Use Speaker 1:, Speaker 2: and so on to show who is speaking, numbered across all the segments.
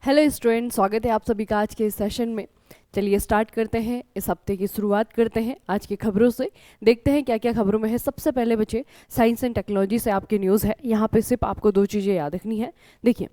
Speaker 1: Hello student, स्वागत है आप सभी का आज के इस सेशन में। चलिए स्टार्ट करते हैं, इस हफ्ते की शुरुआत करते हैं आज की खबरों से। देखते हैं क्या क्या खबरों में है। सबसे पहले बच्चे, साइंस एंड टेक्नोलॉजी से आपकी न्यूज़ है। यहाँ पे सिर्फ आपको दो चीज़ें याद रखनी है। देखिए,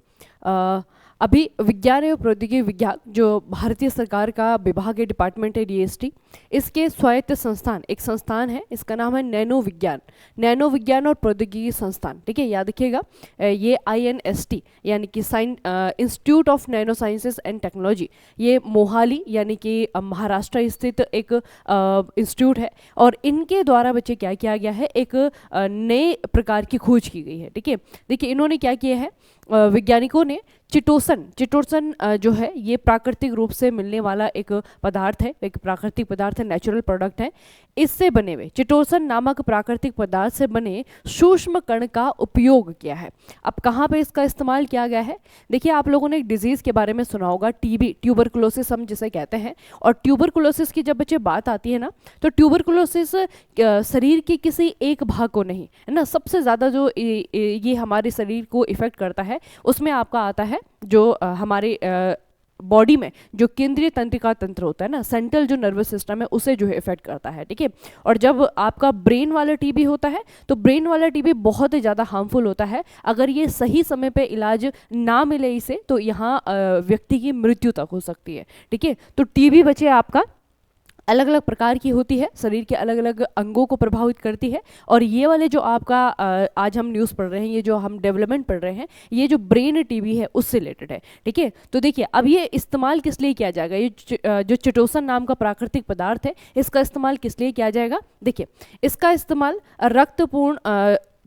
Speaker 1: अभी विज्ञान एवं प्रौद्योगिकी विभाग, जो भारतीय सरकार का विभाग है, डिपार्टमेंट है DST, इसके स्वायत्त संस्थान, एक संस्थान है, इसका नाम है नैनो विज्ञान और प्रौद्योगिकी संस्थान। ठीक है, याद रखिएगा, ये INST यानी कि institute of nano sciences and technology, ये मोहाली यानी कि महाराष्ट्र स्थित एक इंस्टीट्यूट है। और इनके द्वारा बच्चे क्या किया गया है, एक नए प्रकार की खोज की गई है। ठीक है, देखिए इन्होंने क्या किया है, वैज्ञानिकों ने चिटोसन जो है, ये प्राकृतिक रूप से मिलने वाला एक पदार्थ है, एक प्राकृतिक पदार्थ है, नेचुरल प्रोडक्ट है। इससे बने हुए चिटोसन नामक प्राकृतिक पदार्थ से बने सूक्ष्म कण का उपयोग किया है। अब कहाँ पे इसका इस्तेमाल किया गया है? देखिए, आप लोगों ने एक डिजीज़ के बारे में सुना होगा, TB, ट्यूबरकुलोसिस हम जिसे कहते हैं। और ट्यूबरकुलोसिस की जब बच्चे बात आती है ना, तो ट्यूबरकुलोसिस शरीर के किसी एक भाग को नहीं, है ना, सबसे ज़्यादा जो ये हमारे शरीर को इफेक्ट करता है, उसमें आपका आता है जो हमारे बॉडी में जो केंद्रीय तंत्रिका तंत्र होता है ना, सेंट्रल जो नर्वस सिस्टम है, उसे जो है इफेक्ट करता है। ठीक है, और जब आपका ब्रेन वाला TB होता है, तो ब्रेन वाला TB बहुत ही ज़्यादा हार्मफुल होता है। अगर ये सही समय पे इलाज ना मिले इसे, तो यहाँ व्यक्ति की मृत्यु तक हो सकती है। ठीक है, तो TB बचे आपका अलग अलग प्रकार की होती है, शरीर के अलग अलग अंगों को प्रभावित करती है। और ये वाले जो आपका आज हम न्यूज़ पढ़ रहे हैं, ये जो हम डेवलपमेंट पढ़ रहे हैं, ये जो ब्रेन TB है उससे रिलेटेड है। ठीक है, तो देखिए अब ये इस्तेमाल किस लिए किया जाएगा, ये जो चिटोसन नाम का प्राकृतिक पदार्थ है, इसका इस्तेमाल किस लिए किया जाएगा? देखिए, इसका इस्तेमाल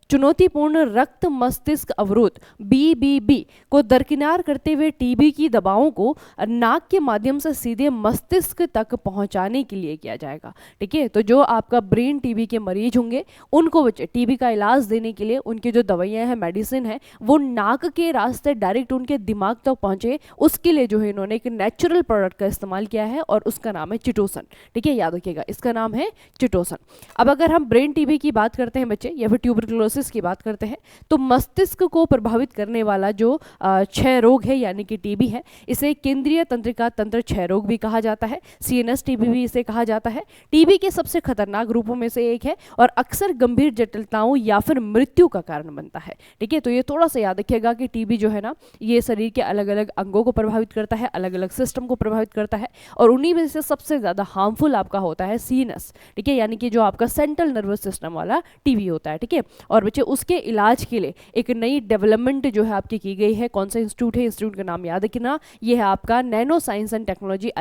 Speaker 1: चुनौतीपूर्ण रक्त मस्तिष्क अवरोध BBB को दरकिनार करते हुए TB की दवाओं को नाक के माध्यम से सीधे मस्तिष्क तक पहुंचाने के लिए किया जाएगा। ठीक है, तो जो आपका ब्रेन TB के मरीज होंगे, उनको बच्चे TB का इलाज देने के लिए उनकी जो दवाइयां हैं, मेडिसिन है, वो नाक के रास्ते डायरेक्ट उनके दिमाग तक पहुंचे, उसके लिए जो है इन्होंने एक नेचुरल प्रोडक्ट का इस्तेमाल किया है और उसका नाम है चिटोसन। ठीक है, याद रखिएगा, इसका नाम है चिटोसन। अब अगर हम ब्रेन TB की बात करते हैं बच्चे, या फिर ट्यूबरकुलोसिस की बात करते हैं, तो मस्तिष्क को प्रभावित करने वाला जो क्षय रोग है यानी कि TB है, इसे केंद्रीय तंत्रिका तंत्र क्षय रोग भी कहा जाता है, CNS TB भी इसे कहा जाता है। TB के सबसे खतरनाक रूपों में से एक है और अक्सर गंभीर जटिलताओं या फिर मृत्यु का कारण बनता है। ठीक है, तो ये थोड़ा सा याद रखिएगा कि TB जो है ना, ये शरीर के अलग अलग अंगों को प्रभावित करता है, अलग अलग सिस्टम को प्रभावित करता है, और उन्हीं में से सबसे ज्यादा हार्मफुल आपका होता है CNS। ठीक है, यानी कि जो आपका सेंट्रल नर्वस सिस्टम वाला TB होता है। ठीक है, और बच्चे उसके इलाज के लिए एक नई डेवलपमेंट जो है आपकी की गई है। कौन सा इंस्टीट्यूट है? इंस्टीट्यूट का नाम याद रखना, ये है आपका nano science and technology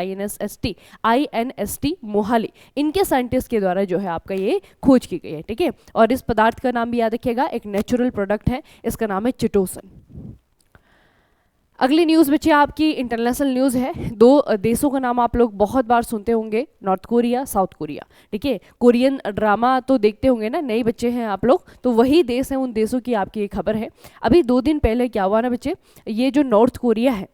Speaker 1: INST Mohali. इनके साइंटिस्ट के द्वारा जो है आपका ये खोज की गई है। ठीक है, और इस पदार्थ का नाम भी याद रखिएगा, एक नेचुरल प्रोडक्ट है, इसका नाम है चिटोसन। अगली न्यूज़ बच्चे आपकी इंटरनेशनल न्यूज़ है। दो देशों का नाम आप लोग बहुत बार सुनते होंगे, नॉर्थ कोरिया, साउथ कोरिया। ठीक है, कोरियन ड्रामा तो देखते होंगे ना, नए बच्चे हैं आप लोग, तो वही देश हैं, उन देशों की आपकी एक खबर है। अभी 2 दिन पहले क्या हुआ ना बच्चे, ये जो नॉर्थ कोरिया है,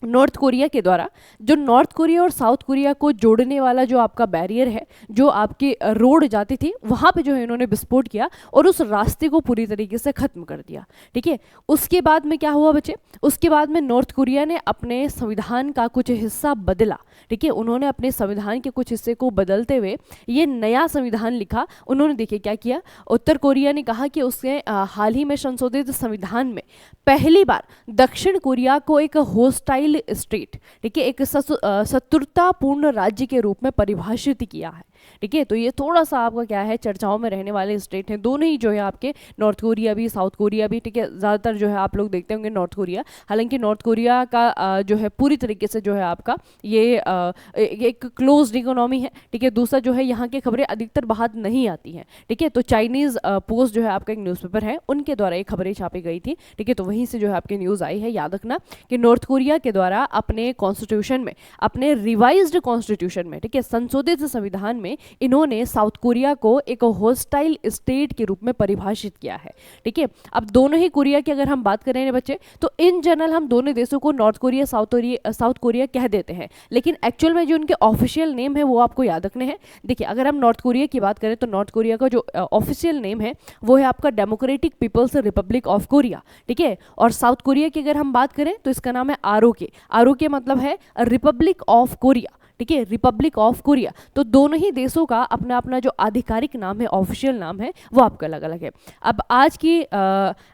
Speaker 1: नॉर्थ कोरिया के द्वारा जो नॉर्थ कोरिया और साउथ कोरिया को जोड़ने वाला जो आपका बैरियर है, जो आपकी रोड जाती थी, वहाँ पे जो है इन्होंने विस्फोट किया और उस रास्ते को पूरी तरीके से ख़त्म कर दिया। ठीक है, उसके बाद में क्या हुआ बच्चे, उसके बाद में नॉर्थ कोरिया ने अपने संविधान का कुछ हिस्सा बदला। ठीक है, उन्होंने अपने संविधान के कुछ हिस्से को बदलते हुए ये नया संविधान लिखा। उन्होंने देखिए क्या किया, उत्तर कोरिया ने कहा कि उसने हाल ही में संशोधित संविधान में पहली बार दक्षिण कोरिया को एक होस्टाइल स्टेट, ठीक है, एक शत्रुतापूर्ण राज्य के रूप में परिभाषित किया है। ठीक है, तो ये थोड़ा सा आपका क्या है, चर्चाओं में रहने वाले स्टेट हैं दोनों ही जो है आपके, नॉर्थ कोरिया भी, साउथ कोरिया भी। ठीक है, ज़्यादातर जो है आप लोग देखते होंगे नॉर्थ कोरिया, हालांकि नॉर्थ कोरिया का जो है पूरी तरीके से जो है आपका ये एक क्लोज्ड इकोनॉमी है। ठीक है, दूसरा जो है यहाँ की खबरें अधिकतर बाहर नहीं आती हैं। ठीक है, तो चाइनीज़ पोस्ट जो है आपका एक न्यूज़पेपर है, उनके द्वारा ये खबरें छापी गई थी। ठीक है, तो वहीं से जो है आपकी न्यूज़ आई है। याद रखना कि नॉर्थ कोरिया के द्वारा अपने कॉन्स्टिट्यूशन में, अपने रिवाइज्ड कॉन्स्टिट्यूशन में, ठीक है, संशोधित संविधान में में इन्होंने साउथ कोरिया को एक हॉस्टाइल स्टेट के रूप में परिभाषित किया है। ठीक है, अब दोनों ही कोरिया की अगर हम बात करें बच्चे, तो इन जनरल हम दोनों देशों को नॉर्थ कोरिया साउथ कोरिया कह देते हैं, लेकिन एक्चुअल में जो उनके ऑफिशियल नेम है वो आपको याद रखने हैं। देखिए, अगर हम नॉर्थ कोरिया की बात करें तो नॉर्थ कोरिया का जो ऑफिशियल नेम है वो है आपका Democratic People's Republic of Korea. ठीक है, और साउथ कोरिया की अगर हम बात करें तो इसका नाम है आरओके। आरओके मतलब है रिपब्लिक ऑफ कोरिया। ठीक है, रिपब्लिक ऑफ कोरिया। तो दोनों ही देशों का अपना अपना जो आधिकारिक नाम है, ऑफिशियल नाम है, वो आपका अलग अलग है। अब आज की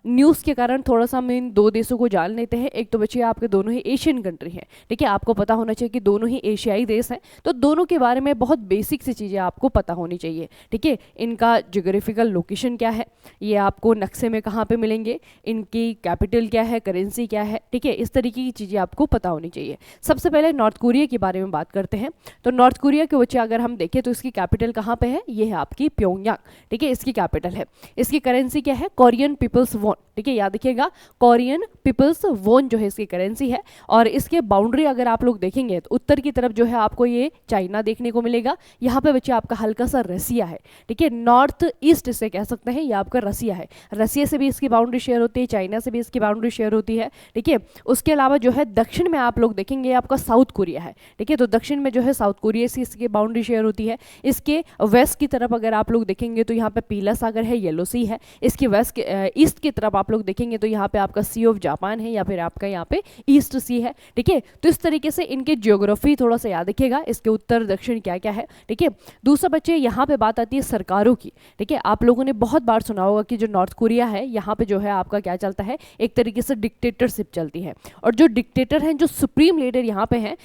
Speaker 1: न्यूज़ के कारण थोड़ा सा हम इन दो देशों को जान लेते हैं। एक तो बच्चे आपके दोनों ही एशियन कंट्री हैं। ठीक है, आपको पता होना चाहिए कि दोनों ही एशियाई देश हैं, तो दोनों के बारे में बहुत बेसिक सी चीज़ें आपको पता होनी चाहिए। ठीक है, इनका जियोग्राफिकल लोकेशन क्या है, ये आपको नक्शे में कहाँ पर मिलेंगे, इनकी कैपिटल क्या है, करेंसी क्या है। ठीक है, इस तरीके की चीज़ें आपको पता होनी चाहिए। सबसे पहले नॉर्थ कोरिया के बारे में बात करते हैं। तो नॉर्थ कोरिया के बच्चे अगर हम देखें तो इसकी कैपिटल कहाँ पे है, ये है आपकी प्योंगयांग। ठीक है, इसकी कैपिटल है। इसकी करेंसी क्या है, कोरियन पीपल्स वॉन। ठीक है, याद रखिएगा, कोरियन पीपल्स वॉन जो है इसकी करेंसी है। और इसके बाउंड्री अगर आप लोग देखेंगे तो उत्तर की तरफ जो है आपको ये चाइना देखने को मिलेगा। यहाँ पे बच्चे आपका हल्का सा रसिया है। ठीक है, नॉर्थ ईस्ट इसे कह सकते हैं, ये आपका रसिया है। रसिया से भी इसकी बाउंड्री शेयर होती है, चाइना से भी इसकी बाउंड्री शेयर होती है। ठीक है, उसके अलावा जो है दक्षिण में आप लोग देखेंगे आपका साउथ कोरिया है। ठीक है, तो दक्षिण में जो है साउथ कोरिया से इसकी बाउंड्री शेयर होती है। इसके वेस्ट की तरफ अगर आप लोग देखेंगे तो यहाँ पे पीला सागर है, येलो सी है। इसके वेस्ट ईस्ट की तरफ आप लोग देखेंगे तो यहाँ पे आपका सी ऑफ जापान है, या फिर आपका यहाँ पे ईस्ट सी है। ठीक है, तो इस तरीके से इनके जियोग्राफी थोड़ा सा याद रखिएगा, इसके उत्तर दक्षिण क्या क्या है। ठीक है, दूसरा बच्चे यहाँ पे बात आती है सरकारों की। ठीक है, आप लोगों ने बहुत बार सुना होगा कि जो नॉर्थ कोरिया है यहाँ पे जो है आपका क्या चलता है, एक तरीके से डिक्टेटरशिप चलती है। और जो डिक्टेटर हैं, जो सुप्रीम लीडर यहाँ पे हैं,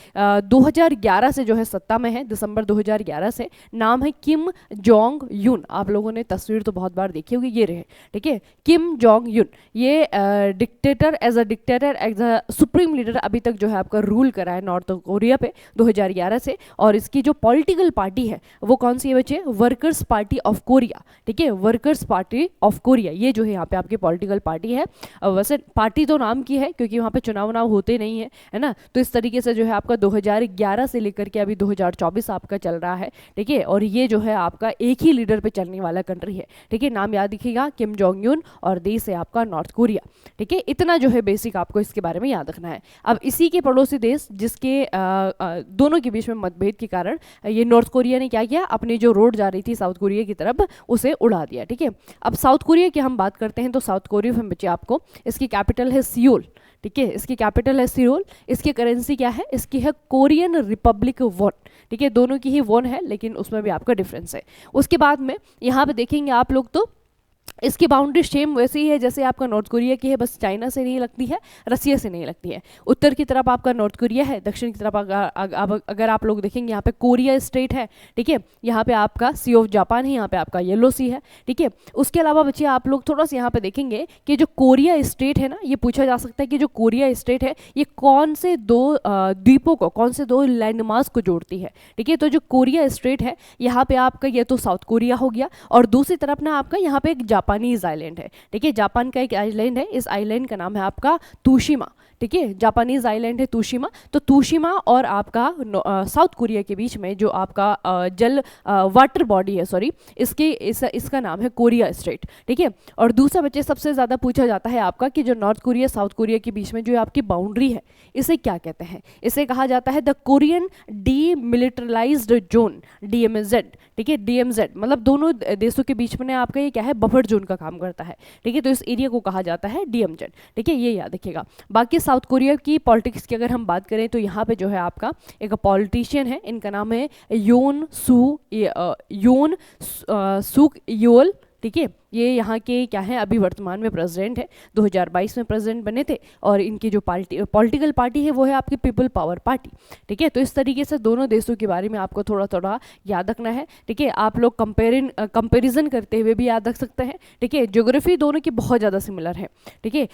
Speaker 1: 2011 से जो है सत्ता में है, दिसंबर 2011 से, नाम है किम जोंग यून। आप लोगों ने तस्वीर तो बहुत बार देखी होगी, ये रहे। ठीक है, किम जोंग यून, ये dictator as a supreme leader अभी तक जो है आपका रूल करा है नॉर्थ कोरिया पे 2011 से। और इसकी जो पॉलिटिकल पार्टी है वो कौन सी है बच्चे, वर्कर्स पार्टी ऑफ कोरिया। ठीक है, वर्कर्स पार्टी ऑफ कोरिया, ये जो है यहाँ पे आपकी पॉलिटिकल पार्टी है। वैसे पार्टी तो नाम की है क्योंकि वहाँ पे चुनाव होते नहीं है ना। तो इस तरीके से जो है आपका 2011 से लेकर के अभी 2024 आपका चल रहा है। ठीक है, और ये जो है आपका एक ही लीडर पे चलने वाला कंट्री है। ठीक है, नाम याद रखिएगा, किम जोंग यून, और देश है आपका नॉर्थ कोरिया। ठीक है, इतना जो है बेसिक आपको इसके बारे में याद रखना है। अब इसी के पड़ोसी देश जिसके दोनों के बीच में मतभेद के कारण ये नॉर्थ कोरिया ने क्या किया, अपनी जो रोड जा रही थी साउथ कोरिया की तरफ उसे उड़ा दिया। ठीक है, अब साउथ कोरिया की हम बात करते हैं तो साउथ कोरिया में बच्चे आपको इसकी कैपिटल है सियोल। ठीक है, इसकी कैपिटल है सियोल। इसकी करेंसी क्या है, इसकी है कोरियन रिपब्लिक वॉन। ठीक है, दोनों की ही वॉन है लेकिन उसमें भी आपका डिफरेंस है। उसके बाद में यहाँ पे देखेंगे आप लोग तो इसकी बाउंड्री सेम वैसे ही है जैसे आपका नॉर्थ कोरिया की है, बस चाइना से नहीं लगती है, रसिया से नहीं लगती है। उत्तर की तरफ आपका नॉर्थ कोरिया है, दक्षिण की तरफ अगर आप लोग देखेंगे यहाँ पे कोरिया स्टेट है। ठीक है, यहाँ पे आपका सी ऑफ जापान है, यहाँ पे आपका येलो सी है। ठीक है, उसके अलावा बच्चे आप लोग थोड़ा सा यहाँ पे देखेंगे कि जो कोरिया स्टेट है ना, ये पूछा जा सकता है कि जो कोरिया स्टेट है ये कौन से दो द्वीपों को, कौन से दो लैंडमार्क को जोड़ती है। ठीक है, तो जो कोरिया स्टेट है यहाँ पे आपका ये तो साउथ कोरिया हो गया, और दूसरी तरफ ना आपका यहाँ पे एक जापानीज आइलैंड है। ठीक है, जापान का एक आइलैंड है, इस आइलैंड का नाम है आपका तुशिमा। ठीक है, जापानीज आइलैंड है तुशिमा। तो तुशिमा और आपका साउथ कोरिया के बीच में जो आपका जल वाटर बॉडी है, सॉरी, इसका नाम है कोरिया स्टेट। ठीक है, और दूसरा बच्चे सबसे ज़्यादा पूछा जाता है आपका कि जो नॉर्थ कोरिया साउथ कोरिया के बीच में जो आपकी बाउंड्री है इसे क्या कहते हैं, इसे कहा जाता है the Korean demilitarised zone, DMZ। ठीक है, DMZ मतलब दोनों देशों के बीच में आपका ये क्या है, बफर जोन का काम करता है। ठीक है, तो इस एरिया को कहा जाता है DMZ। ठीक है, ये याद रखिएगा। बाकी साउथ कोरिया की पॉलिटिक्स की अगर हम बात करें तो यहाँ पे जो है आपका एक पॉलिटिशियन है, इनका नाम है योन सुक योल। ठीक है, ये यहाँ के क्या है, अभी वर्तमान में प्रेसिडेंट है, 2022 में प्रेसिडेंट बने थे। और इनकी जो पॉलिटिकल पार्टी है वो है आपकी पीपल पावर पार्टी। ठीक है, तो इस तरीके से दोनों देशों के बारे में आपको थोड़ा थोड़ा याद रखना है। ठीक है, आप लोग कंपेरिजन करते हुए भी याद रख सकते हैं। ठीक है, ज्योग्राफी दोनों की बहुत ज़्यादा सिमिलर है। ठीक है,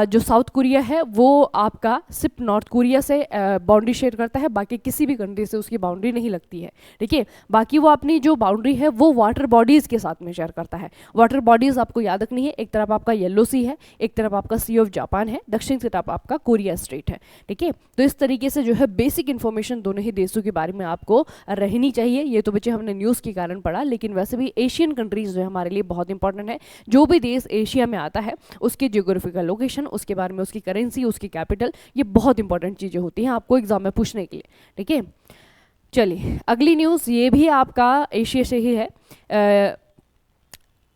Speaker 1: जो साउथ कोरिया है वो आपका सिर्फ नॉर्थ कोरिया से बाउंड्री शेयर करता है, बाकी किसी भी कंट्री से उसकी बाउंड्री नहीं लगती है। ठीक है, बाकी वो अपनी जो बाउंड्री है वो वाटर बॉडीज़ के साथ में शेयर करता है। वाटर बॉडीज आपको याद रखनी है, एक तरफ आपका येलो सी है, एक तरफ आपका सी ऑफ जापान है, दक्षिण की तरफ आपका कोरिया स्ट्रेट है। ठीक है, तो इस तरीके से जो है बेसिक इन्फॉर्मेशन दोनों ही देशों के बारे में आपको रहनी चाहिए। ये तो बच्चे हमने न्यूज़ के कारण पढ़ा, लेकिन वैसे भी एशियन कंट्रीज जो है हमारे लिए बहुत इंपॉर्टेंट है। जो भी देश एशिया में आता है उसकी जियोग्राफिकल लोकेशन, उसके बारे में उसकी करेंसी, उसकी कैपिटल, ये बहुत इंपॉर्टेंट चीज़ें होती हैं आपको एग्जाम में पूछने के लिए। ठीक है, चलिए अगली न्यूज़, ये भी आपका एशिया से ही है,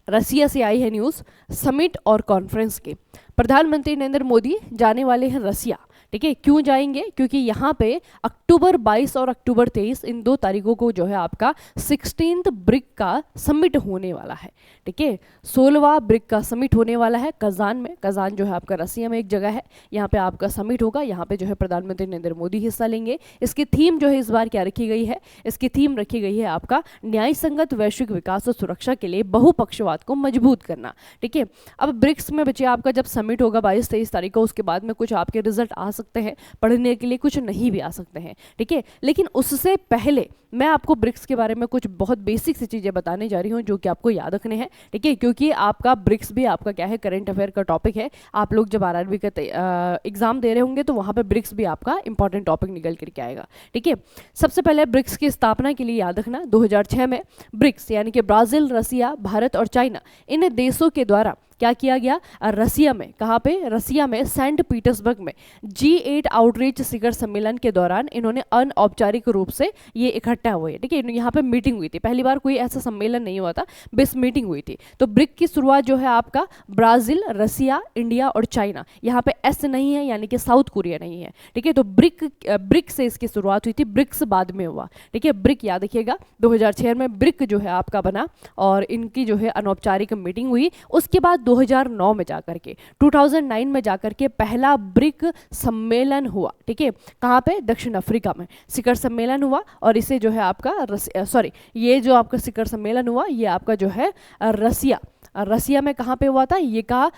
Speaker 1: रसिया से आई है न्यूज़। समिट और कॉन्फ्रेंस के प्रधानमंत्री नरेंद्र मोदी जाने वाले हैं रसिया। ठीक है, क्यों जाएंगे? क्योंकि यहाँ पे अक्टूबर 22 और अक्टूबर 23 इन 2 तारीखों को जो है आपका 16th ब्रिक का समिट होने वाला है। ठीक है, 16वां ब्रिक का समिट होने वाला है कजान में। कजान जो है आपका रसिया में एक जगह है, यहाँ पे आपका समिट होगा। यहाँ पे जो है प्रधानमंत्री नरेंद्र मोदी हिस्सा लेंगे। इसकी थीम जो है इस बार क्या रखी गई है? इसकी थीम रखी गई है आपका न्याय संगत वैश्विक विकास और सुरक्षा के लिए बहुपक्षवाद को मजबूत करना। ठीक है, अब ब्रिक्स में बच्चे आपका जब समिट होगा 22-23 तारीख को, उसके बाद में कुछ आपके रिजल्ट आ सकते हैं पढ़ने के लिए, कुछ नहीं भी आ सकते हैं। ठीक है, लेकिन उससे पहले मैं आपको ब्रिक्स के बारे में कुछ बहुत बेसिक सी चीज़ें बताने जा रही हूँ जो कि आपको याद रखने हैं। ठीक है, क्योंकि आपका ब्रिक्स भी आपका क्या है, करंट अफेयर का टॉपिक है। आप लोग जब आरआरबी का एग्जाम दे रहे होंगे तो वहाँ पे ब्रिक्स भी आपका इंपॉर्टेंट टॉपिक निकल करके आएगा। ठीक है, सबसे पहले ब्रिक्स की स्थापना के लिए याद रखना 2006 में ब्रिक्स यानी कि ब्राज़ील, रसिया, भारत और चाइना, इन देशों के द्वारा क्या किया गया? रसिया में, कहाँ पे? रसिया में सेंट पीटर्सबर्ग में G8 आउटरीच शिखर सम्मेलन के दौरान इन्होंने अनौपचारिक रूप से ये इकट्ठा हुए। ठीक है, यहाँ पे मीटिंग हुई थी, पहली बार कोई ऐसा सम्मेलन नहीं हुआ था, बस मीटिंग हुई थी। तो ब्रिक की शुरुआत जो है आपका ब्राज़ील, रसिया, इंडिया और चाइना, यहाँ पे एस नहीं है यानी कि साउथ कोरिया नहीं है। ठीक है, तो ब्रिक से इसकी शुरुआत हुई थी, ब्रिक्स बाद में हुआ। ठीक है, ब्रिक याद रखिएगा 2006 में ब्रिक जो है आपका बना और इनकी जो है अनौपचारिक मीटिंग हुई। उसके बाद 2009 में जाकर के 2009 में जाकर के पहला ब्रिक सम्मेलन हुआ। ठीक है, कहाँ पे? दक्षिण अफ्रीका में शिखर सम्मेलन हुआ और इसे जो है आपका ये जो आपका शिखर सम्मेलन हुआ ये आपका जो है रसिया में कहाँ पे हुआ था? ये का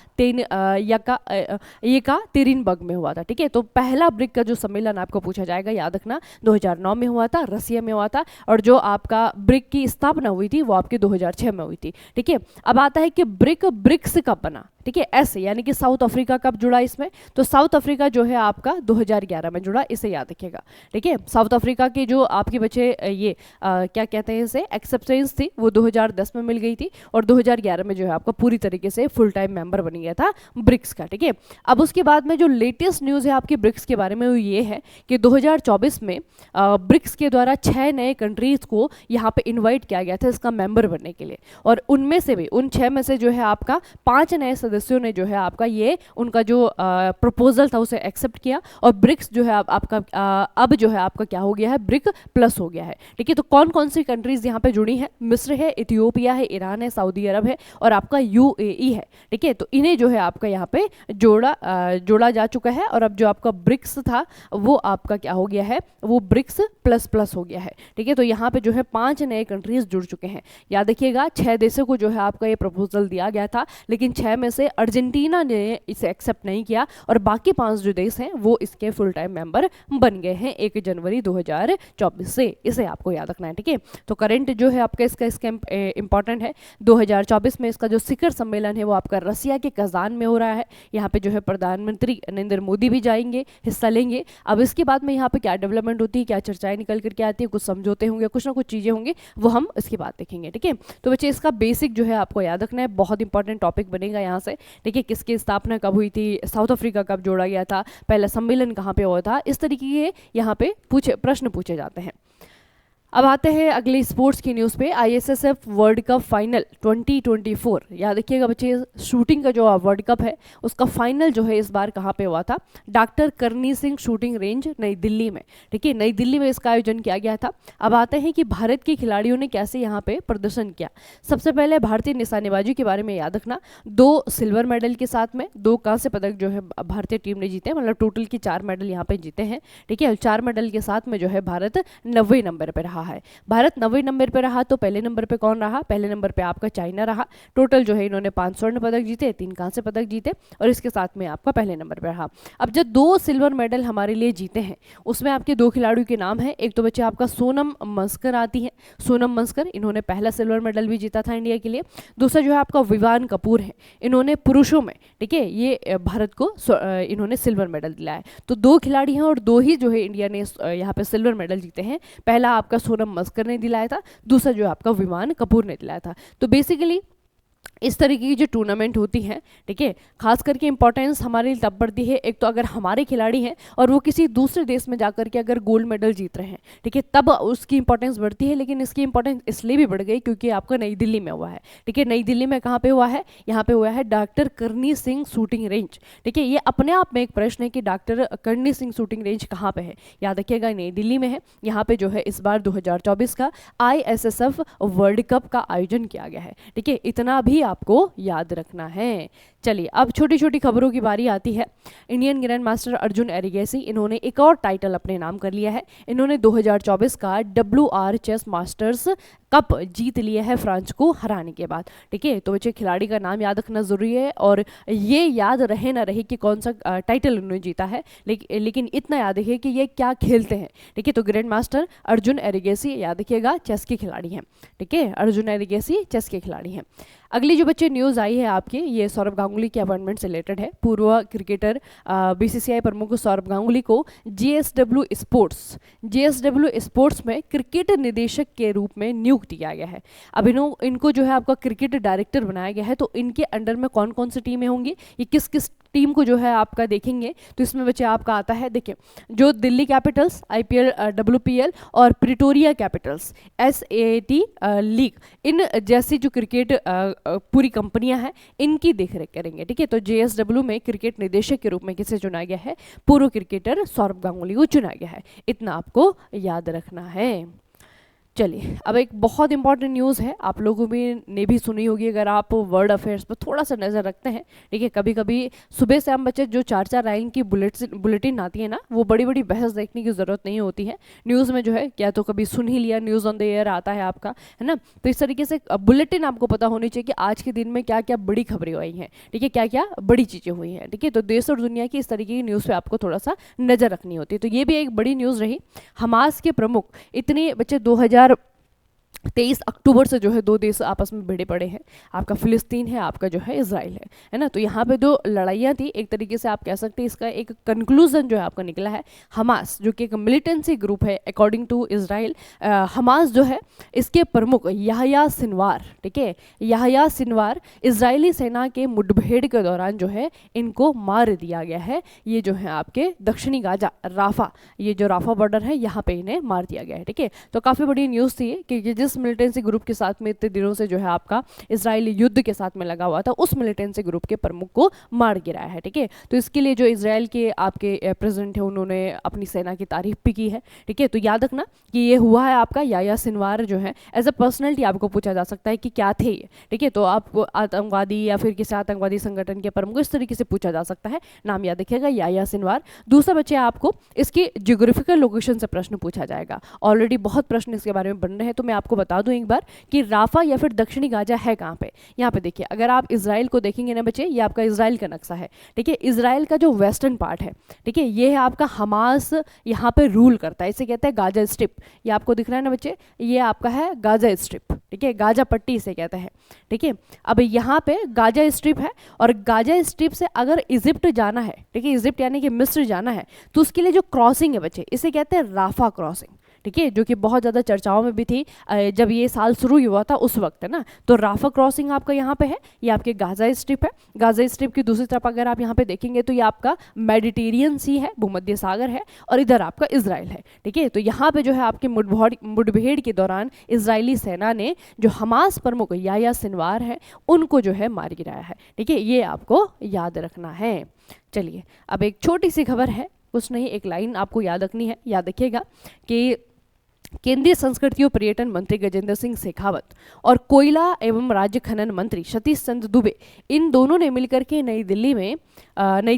Speaker 1: तेरिनबर्ग में हुआ था। ठीक है, तो पहला ब्रिक का जो सम्मेलन आपको पूछा जाएगा याद रखना 2009 में हुआ था, रसिया में हुआ था, और जो आपका ब्रिक की स्थापना हुई थी वो आपकी 2006 में हुई थी। ठीक है, अब आता है कि ब्रिक्स कब बना? ठीक है, ऐसे यानी कि साउथ अफ्रीका कब जुड़ा इसमें? तो साउथ अफ्रीका जो है आपका 2011 में जुड़ा, इसे याद रखिएगा। ठीक है, साउथ अफ्रीका के जो आपके बच्चे क्या कहते हैं इसे, एक्सेप्टेंस थी वो 2010 में मिल गई थी और 2011 में जो है आपका पूरी तरीके से फुल टाइम मेंबर बन गया था ब्रिक्स का। ठीक है, अब उसके बाद में जो लेटेस्ट न्यूज़ है आपकी ब्रिक्स के बारे में वो ये है कि 2024 में ब्रिक्स के द्वारा 6 नए कंट्रीज को यहाँ पे इन्वाइट किया गया था इसका मेंबर बनने के लिए, और उनमें से भी उन 6 में से जो है आपका 5 नए सदस्यों ने जो है आपका ये उनका जो प्रपोजल था उसे एक्सेप्ट किया और ब्रिक्स जो है आपका अब जो है आपका क्या हो गया है? ब्रिक प्लस हो गया है। ठीक है, तो कौन कौन सी कंट्रीज यहाँ पे जुड़ी हैं? मिस्र है, इथियोपिया है, ईरान है, सऊदी अरब है और आपका UAE है। ठीक है, तो इन्हें जो है आपका यहाँ पे जोड़ा जा चुका है और अब जो आपका ब्रिक्स था वो आपका क्या हो गया है? वो ब्रिक्स प्लस हो गया है। ठीक है, तो यहाँ पे जो है 5 नए कंट्रीज जुड़ चुके हैं। याद रखिएगा 6 देशों को जो है आपका ये प्रपोजल दिया गया था, लेकिन 6 में से अर्जेंटीना ने इसे एक्सेप्ट नहीं किया और बाकी 5 जो देश हैं वो इसके फुल टाइम मेंबर बन गए हैं 1 जनवरी 2024 से। इसे आपको याद रखना है। ठीक है, तो करंट जो है आपका इसका इंपॉर्टेंट है। 2024 में इसका जो शिखर सम्मेलन है वो आपका रसिया के कजान में हो रहा है। यहाँ पे जो है प्रधानमंत्री नरेंद्र मोदी भी जाएंगे, हिस्सा लेंगे। अब इसके बाद में यहाँ पे क्या डेवलपमेंट होती है, क्या चर्चाएं निकल करके आती है, कुछ समझौते होंगे, कुछ ना कुछ चीज़ें होंगी, वो हम इसके बाद देखेंगे। ठीक है, तो बच्चे इसका बेसिक जो है आपको याद रखना है, बहुत इंपॉर्टेंट टॉपिक बनेगा यहाँ से। ठीक है, किसकी स्थापना कब हुई थी, साउथ अफ्रीका कब जोड़ा गया था, पहला सम्मेलन कहाँ पे हुआ था, इस तरीके के यहाँ पे प्रश्न पूछे जाते हैं। अब आते हैं अगली स्पोर्ट्स की न्यूज़ पे। ISSF वर्ल्ड कप फाइनल 2024, याद रखिएगा बच्चे शूटिंग का जो वर्ल्ड कप है उसका फाइनल जो है इस बार कहाँ पे हुआ था? डॉक्टर करनी सिंह शूटिंग रेंज नई दिल्ली में। ठीक है, नई दिल्ली में इसका आयोजन किया गया था। अब आते हैं कि भारत के खिलाड़ियों ने कैसे यहाँ पे प्रदर्शन किया। सबसे पहले भारतीय निशानेबाजी के बारे में याद रखना, 2 सिल्वर मेडल के साथ में 2 कांस्य पदक जो है भारतीय टीम ने जीते, मतलब टोटल की 4 मेडल यहाँ पे जीते हैं। ठीक है, 4 मेडल के साथ में जो है भारत 90 नंबर पर रहा है। भारत 90 नंबर पे रहा, तो पहले नंबर पे कौन रहा? पहले नंबर पे आपका चाइना रहा। टोटल जो है इन्होंने 5 स्वर्ण पदक जीते, 3 कांस्य पदक जीते और इसके साथ में आपका पहले नंबर पे रहा। अब जब 2 सिल्वर मेडल हमारे लिए जीते हैं उसमें आपके 2 खिलाड़ियों के नाम है। एक तो बच्चे आपका सोनम मस्कर आती है, सोनम मस्कर, इन्होंने पहला सिल्वर मेडल भी जीता था इंडिया के लिए। दूसरा जो है आपका विवान कपूर है, इन्होंने पुरुषों में, ठीक है, ये भारत को इन्होंने सिल्वर मेडल दिलाया है। तो 2 खिलाड़ी हैं और 2 ही जो है इंडिया ने यहाँ पे सिल्वर मेडल जीते हैं। पहला आपका सोनम मस्कर ने दिलाया था, दूसरा जो आपका विवान कपूर ने दिलाया था। तो बेसिकली इस तरीके की जो टूर्नामेंट होती है, ठीक है, खास करके इंपॉर्टेंस हमारे लिए तब बढ़ती है, एक तो अगर हमारे खिलाड़ी हैं और वो किसी दूसरे देश में जाकर के अगर गोल्ड मेडल जीत रहे हैं, ठीक है, तब उसकी इंपॉर्टेंस बढ़ती है। लेकिन इसकी इंपॉर्टेंस इसलिए भी बढ़ गई क्योंकि आपका नई दिल्ली में हुआ है, ठीक है। नई दिल्ली में कहाँ पे हुआ है? यहाँ पे हुआ है डॉक्टर करनी सिंह शूटिंग रेंज, ठीक है। ये अपने आप में एक प्रश्न है कि डॉक्टर करनी सिंह शूटिंग रेंज कहाँ पे है? याद रखिएगा, नई दिल्ली में है। यहाँ पे जो है इस बार 2024 का ISSF वर्ल्ड कप का आयोजन किया गया है, ठीक है। इतना भी आपको याद रखना है। चलिए अब छोटी छोटी खबरों की बारी आती है। Indian grand master Arjun Erigaisi, इन्होंने एक और टाइटल अपने नाम कर लिया है। इन्होंने 2024 का WR चेस मास्टर्स कप जीत लिया है फ्रांस को हराने के बाद, ठीक है। तो बच्चे खिलाड़ी का नाम याद रखना जरूरी है और ये याद रहे ना रहे कि कौन सा टाइटल उन्होंने जीता है, लेकिन इतना याद रखिए कि ये क्या खेलते हैं, ठीक है। तो ग्रैंड मास्टर अर्जुन एरिगेसी, याद रखिएगा, चेस के खिलाड़ी हैं, ठीक है। अर्जुन एरिगेसी चेस के खिलाड़ी हैं। अगली जो बच्चे न्यूज़ आई है आपके, ये सौरभ गांगुली के अपॉइंटमेंट से रिलेटेड है। पूर्व क्रिकेटर BCCI प्रमुख सौरभ गांगुली को GSW स्पोर्ट्स में क्रिकेट निदेशक के रूप में नियुक्त किया गया है। अब इनको जो है आपका क्रिकेट डायरेक्टर बनाया गया है। तो इनके अंडर में कौन कौन सी टीमें होंगी, ये किस किस टीम को जो है आपका देखेंगे, तो इसमें बच्चे आपका आता है, देखिए, जो दिल्ली कैपिटल्स IPL WPL और प्रिटोरिया कैपिटल्स SAT लीग, इन जैसी जो क्रिकेट पूरी कंपनियां हैं इनकी देखरेख करेंगे, ठीक है। तो JSW में क्रिकेट निदेशक के रूप में किसे चुना गया है? पूर्व क्रिकेटर सौरभ गांगुली को चुना गया है। इतना आपको याद रखना है। चलिए अब एक बहुत इंपॉर्टेंट न्यूज़ है, आप लोगों ने भी सुनी होगी अगर आप वर्ल्ड अफेयर्स पर थोड़ा सा नज़र रखते हैं, ठीक है। कभी कभी सुबह से हम बच्चे जो 4-4 लाइन की बुलेटिन आती है ना, वो बड़ी बड़ी बहस देखने की ज़रूरत नहीं होती है। न्यूज़ में जो है क्या तो कभी सुन ही लिया, न्यूज़ ऑन द एयर आता है आपका, है ना। तो इस तरीके से बुलेटिन आपको पता होनी चाहिए कि आज के दिन में क्या क्या बड़ी खबरें आई हैं, ठीक है, क्या क्या बड़ी चीज़ें हुई हैं, ठीक है। तो देश और दुनिया की इस तरीके की न्यूज़ पर आपको थोड़ा सा नज़र रखनी होती है। तो ये भी एक बड़ी न्यूज़ रही। हमास के प्रमुख, इतने बच्चे 2023 अक्टूबर से जो है 2 देश आपस में भिड़े पड़े हैं, आपका फिलिस्तीन है, आपका जो है इजराइल है ना। तो यहाँ पे जो लड़ाइयाँ थी, एक तरीके से आप कह सकते हैं इसका एक कंक्लूजन जो है आपका निकला है। हमास जो कि एक मिलिटेंसी ग्रुप है अकॉर्डिंग टू इजराइल, हमास जो है इसके प्रमुख याह्या सिनवार, ठीक है, याह्या सिनवार, इजरायली सेना के मुठभेड़ के दौरान जो है इनको मार दिया गया है। ये जो है आपके दक्षिणी गाजा राफा, ये जो राफा बॉर्डर है यहाँ पे इन्हें मार दिया गया है, ठीक है। तो काफ़ी बड़ी न्यूज़ थी कि जिस मिलिटेंसी ग्रुप के साथ में इतने दिनों से जो है आपका इजराइल युद्ध के साथ में लगा हुआ था, उस मिलिटेंसी ग्रुप के प्रमुख को मार गिराया है, ठीक है। तो इसके लिए जो इजराइल के आपके प्रेसिडेंट है उन्होंने अपनी सेना की तारीफ भी की है, ठीक है। तो याद रखना कि ये हुआ है आपका याह्या सिनवार जो है एज अ पर्सनैलिटी आपको पूछा जा सकता है कि क्या थे ये, ठीक है। तो आपको आतंकवादी या फिर किसी आतंकवादी संगठन के प्रमुख इस तरीके से पूछा जा सकता है। नाम याद रखिएगा, याह्या सिनवार। दूसरा बच्चे आपको इसकी जियोग्राफिकल लोकेशन से प्रश्न पूछा जाएगा। ऑलरेडी बहुत प्रश्न इसके बारे में बन रहे हैं, तो मैं आपको बता दूं एक बार कि राफा या फिर दक्षिणी गाजा है कहाँ पे। यहाँ पे देखिए, अगर आप इजराइल को देखेंगे ना बच्चे, ये आपका इजराइल का नक्शा है, ठीक है। इजराइल का जो वेस्टर्न पार्ट है, ठीक है, ये है आपका हमास यहाँ पे रूल करता है, इसे कहते हैं गाजा स्ट्रिप। ये आपको दिख रहा है ना बच्चे, ये आपका है गाजा स्ट्रिप, ठीक है, गाजा पट्टी इसे कहते हैं, ठीक है। अब यहाँ पे गाजा स्ट्रिप है और गाजा स्ट्रिप से अगर इजिप्ट जाना है, ठीक है, इजिप्ट यानी कि मिस्र जाना है, तो उसके लिए जो क्रॉसिंग है बच्चे, इसे कहते हैं राफा क्रॉसिंग, ठीक है, जो कि बहुत ज़्यादा चर्चाओं में भी थी जब ये साल शुरू हुआ था उस वक्त, है ना। तो राफा क्रॉसिंग आपका यहाँ पे है, ये आपके गाजा स्ट्रिप है। गाजा स्ट्रिप की दूसरी तरफ अगर आप यहाँ पे देखेंगे तो ये आपका मेडिटेरियन सी है, भूमध्य सागर है, और इधर आपका इजराइल है, ठीक है। तो यहाँ पे जो है आपके मुठभेड़ के दौरान इजरायली सेना ने जो हमास प्रमुख याह्या सिनवार है उनको जो है मार गिराया है, ठीक है। ये आपको याद रखना है। चलिए अब एक छोटी सी खबर है, कुछ नहीं, एक लाइन आपको याद रखनी है। याद रखिएगा कि केंद्रीय संस्कृति और पर्यटन मंत्री गजेंद्र सिंह शेखावत और कोयला एवं राज्य खनन मंत्री सतीश चंद्र दुबे, इन दोनों ने मिलकर के नई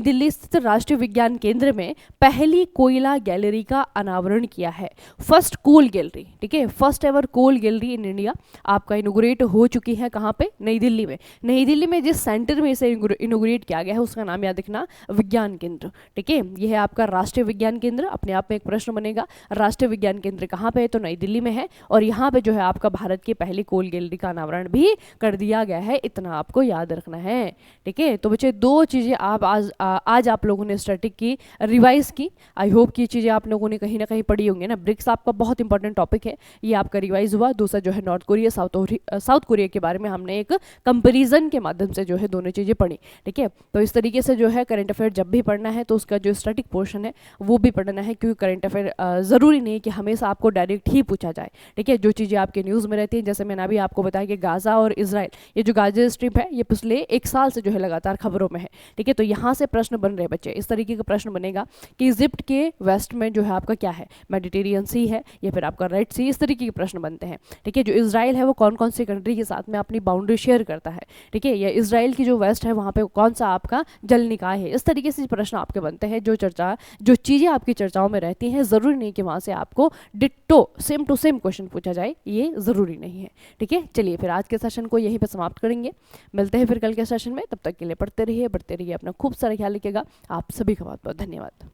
Speaker 1: दिल्ली स्थित राष्ट्रीय विज्ञान केंद्र में पहली कोयला गैलरी का अनावरण किया है। फर्स्ट कोल गैलरी, ठीक है, first ever coal gallery in India आपका इनोग्रेट हो चुकी है। कहाँ पे? नई दिल्ली में। नई दिल्ली में जिस सेंटर में इसे इनोग्रेट किया गया है उसका नाम याद रखना, विज्ञान केंद्र, ठीक है। यह है आपका राष्ट्रीय विज्ञान केंद्र। अपने आप में एक प्रश्न बनेगा, राष्ट्रीय विज्ञान केंद्र कहाँ पे है? तो नई दिल्ली में है। और यहाँ पे जो है आपका भारत की पहली कोल गैलरी का अनावरण भी कर दिया गया है, इतना आपको याद रखना है, ठीक है। तो बच्चे दो चीजें आप आज आप लोगों ने स्टैटिक की रिवाइज की। आई होप कि चीजें आप लोगों ने कहीं ना कहीं पढ़ी होंगी ना। ब्रिक्स आपका बहुत इंपॉर्टेंट टॉपिक है, ये आपका रिवाइज हुआ। दूसरा जो है नॉर्थ कोरिया साउथ कोरिया के बारे में हमने एक कंपेरिजन के माध्यम से जो है दोनों चीजें पढ़ी, ठीक है। तो इस तरीके से जो है करंट अफेयर जब भी पढ़ना है तो उसका जो स्टैटिक पोर्शन है वो भी पढ़ना है, क्योंकि करंट अफेयर जरूरी नहीं कि हमेशा आपको डायरेक्ट ही पूछा जाए, ठीक है। जो चीजें आपके न्यूज में रहती हैं, जैसे मैंने अभी आपको बताया कि गाजा और इजराइल, ये जो गाजा स्ट्रिप है ये पिछले एक साल से जो है लगातार खबरों में है, ठीक है। तो यहाँ से प्रश्न बन रहे बच्चे, इस तरीके का प्रश्न बनेगा कि इजिप्ट के वेस्ट में जो है आपका क्या है, मेडिटेरियन सी है या फिर आपका रेड सी, इस तरीके के प्रश्न बनते हैं, ठीक है। जो इजराइल है वो कौन कौन सी कंट्री के साथ में अपनी बाउंड्री शेयर करता है, ठीक है। या इजराइल की जो वेस्ट है वहाँ पे कौन सा आपका जल निकाय है, इस तरीके से प्रश्न आपके बनते हैं। जो चीज़ें आपकी चर्चाओं में रहती हैं, ज़रूरी नहीं कि वहाँ से आपको ditto same to same question पूछा जाए, ये ज़रूरी नहीं है, ठीक है। चलिए फिर आज के सेशन को यहीं पे समाप्त करेंगे, मिलते हैं फिर कल के सेशन में। तब तक के लिए पढ़ते रहिए, बढ़ते रहिए, अपना खूब सारा ख्याल रखिएगा। आप सभी का बहुत बहुत धन्यवाद।